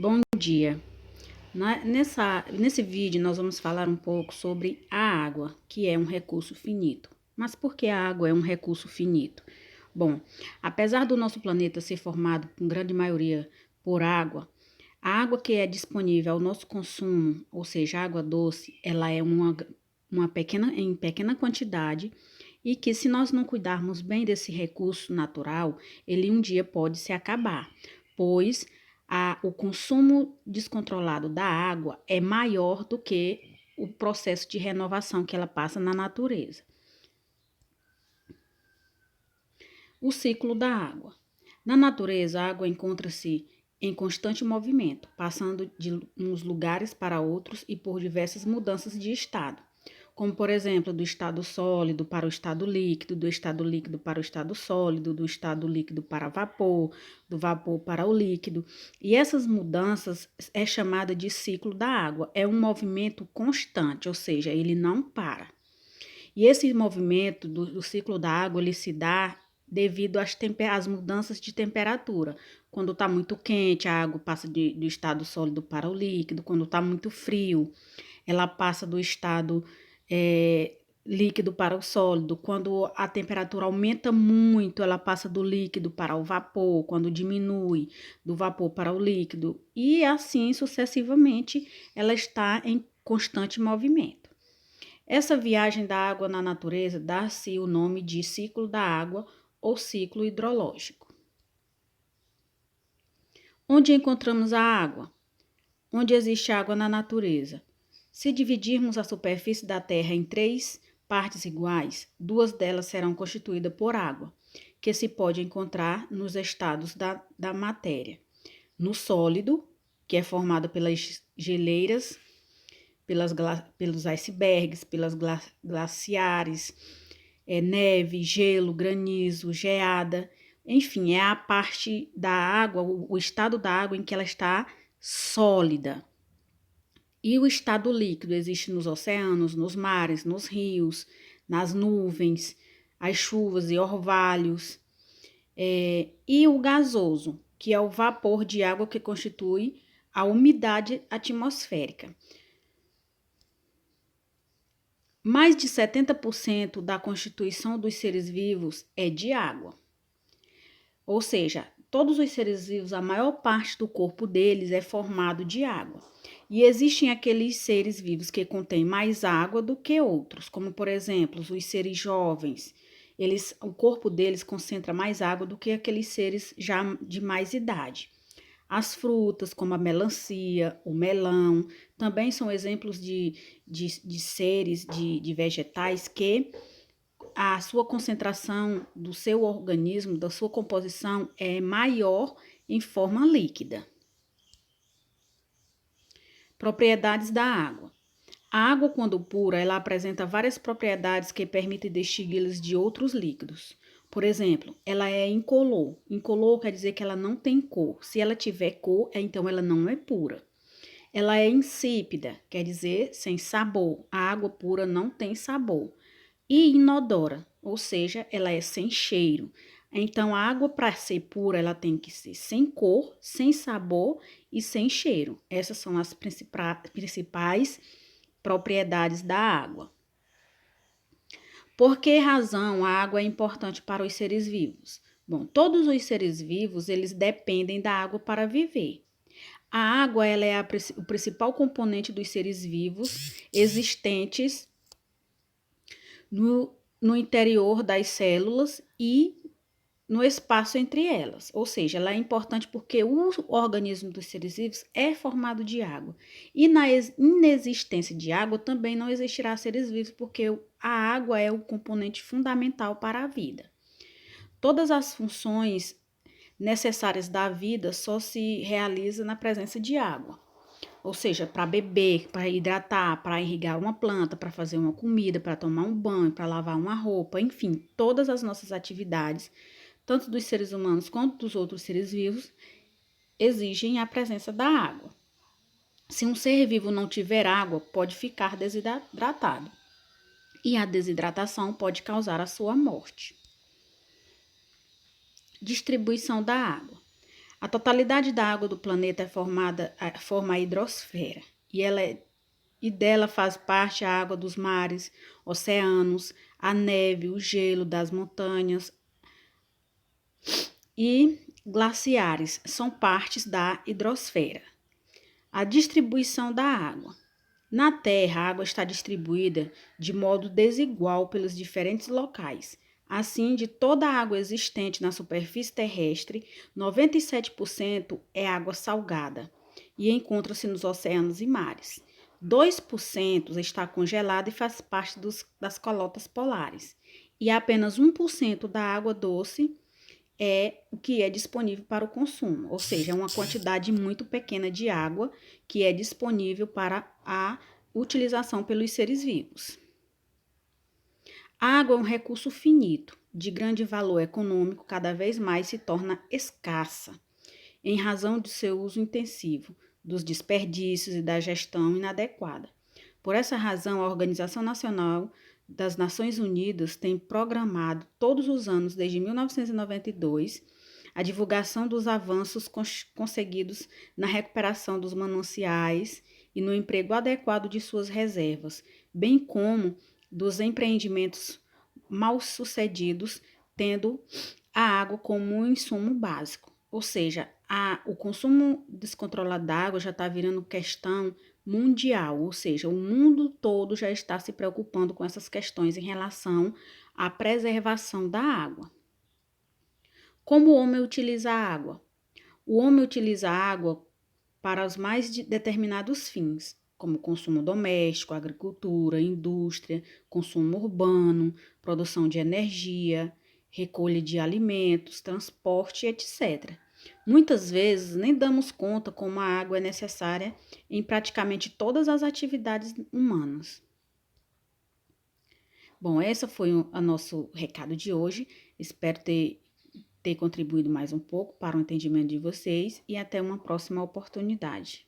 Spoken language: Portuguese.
Bom dia. Nesse vídeo, nós vamos falar um pouco sobre a água, que é um recurso finito. Mas por que a água é um recurso finito? Bom, apesar do nosso planeta ser formado, em grande maioria, por água, a água que é disponível ao nosso consumo, ou seja, a água doce, ela é em pequena quantidade e que, se nós não cuidarmos bem desse recurso natural, ele um dia pode se acabar, pois o consumo descontrolado da água é maior do que o processo de renovação que ela passa na natureza. O ciclo da água. Na natureza, a água encontra-se em constante movimento, passando de uns lugares para outros e por diversas mudanças de estado, como, por exemplo, do estado sólido para o estado líquido, do estado líquido para o estado sólido, do estado líquido para vapor, do vapor para o líquido. E essas mudanças é chamada de ciclo da água. É um movimento constante, ou seja, ele não para. E esse movimento do ciclo da água, ele se dá devido às mudanças de temperatura. Quando está muito quente, a água passa do estado sólido para o líquido. Quando está muito frio, ela passa do estado líquido para o sólido. Quando a temperatura aumenta muito, ela passa do líquido para o vapor. Quando diminui, do vapor para o líquido. E assim sucessivamente, ela está em constante movimento. Essa viagem da água na natureza dá-se o nome de ciclo da água ou ciclo hidrológico. Onde encontramos a água? Onde existe água na natureza? Se dividirmos a superfície da Terra em 3 partes iguais, 2 delas serão constituídas por água, que se pode encontrar nos estados da matéria. No sólido, que é formado pelas geleiras, pelos icebergs, pelas glaciares, neve, gelo, granizo, geada, enfim, é a parte da água, o estado da água em que ela está sólida. E o estado líquido existe nos oceanos, nos mares, nos rios, nas nuvens, as chuvas e orvalhos. E o gasoso, que é o vapor de água que constitui a umidade atmosférica. Mais de 70% da constituição dos seres vivos é de água. Ou seja, todos os seres vivos, a maior parte do corpo deles é formado de água. E existem aqueles seres vivos que contêm mais água do que outros, como, por exemplo, os seres jovens. O corpo deles concentra mais água do que aqueles seres já de mais idade. As frutas, como a melancia, o melão, também são exemplos de seres, de vegetais que a sua concentração do seu organismo, da sua composição, é maior em forma líquida. Propriedades da água. A água, quando pura, ela apresenta várias propriedades que permitem distingui-las de outros líquidos. Por exemplo, ela é incolor. Incolor quer dizer que ela não tem cor. Se ela tiver cor, então ela não é pura. Ela é insípida, quer dizer sem sabor. A água pura não tem sabor. E inodora, ou seja, ela é sem cheiro. Então, a água, para ser pura, ela tem que ser sem cor, sem sabor e sem cheiro. Essas são as principais propriedades da água. Por que razão a água é importante para os seres vivos? Bom, todos os seres vivos, eles dependem da água para viver. A água, ela é o principal componente dos seres vivos existentes no interior das células e no espaço entre elas. Ou seja, ela é importante porque o organismo dos seres vivos é formado de água. E na inexistência de água também não existirá seres vivos, porque a água é o componente fundamental para a vida. Todas as funções necessárias da vida só se realizam na presença de água. Ou seja, para beber, para hidratar, para irrigar uma planta, para fazer uma comida, para tomar um banho, para lavar uma roupa, enfim, todas as nossas atividades, tanto dos seres humanos quanto dos outros seres vivos, exigem a presença da água. Se um ser vivo não tiver água, pode ficar desidratado. E a desidratação pode causar a sua morte. Distribuição da água. A totalidade da água do planeta forma a hidrosfera e dela faz parte a água dos mares, oceanos, a neve, o gelo das montanhas e glaciares são partes da hidrosfera. A distribuição da água. Na Terra, a água está distribuída de modo desigual pelos diferentes locais. Assim, de toda a água existente na superfície terrestre, 97% é água salgada e encontra-se nos oceanos e mares. 2% está congelada e faz parte das calotas polares. E apenas 1% da água doce é o que é disponível para o consumo, ou seja, é uma quantidade muito pequena de água que é disponível para a utilização pelos seres vivos. A água é um recurso finito, de grande valor econômico, cada vez mais se torna escassa, em razão de seu uso intensivo, dos desperdícios e da gestão inadequada. Por essa razão, a Organização Nacional das Nações Unidas tem programado todos os anos, desde 1992, a divulgação dos avanços conseguidos na recuperação dos mananciais e no emprego adequado de suas reservas, bem como dos empreendimentos mal-sucedidos, tendo a água como um insumo básico. Ou seja, o consumo descontrolado da água já está virando questão mundial, ou seja, o mundo todo já está se preocupando com essas questões em relação à preservação da água. Como o homem utiliza a água? O homem utiliza a água para os mais determinados fins, como consumo doméstico, agricultura, indústria, consumo urbano, produção de energia, recolha de alimentos, transporte, etc. Muitas vezes nem damos conta como a água é necessária em praticamente todas as atividades humanas. Bom, esse foi o nosso recado de hoje. Espero ter contribuído mais um pouco para o entendimento de vocês e até uma próxima oportunidade.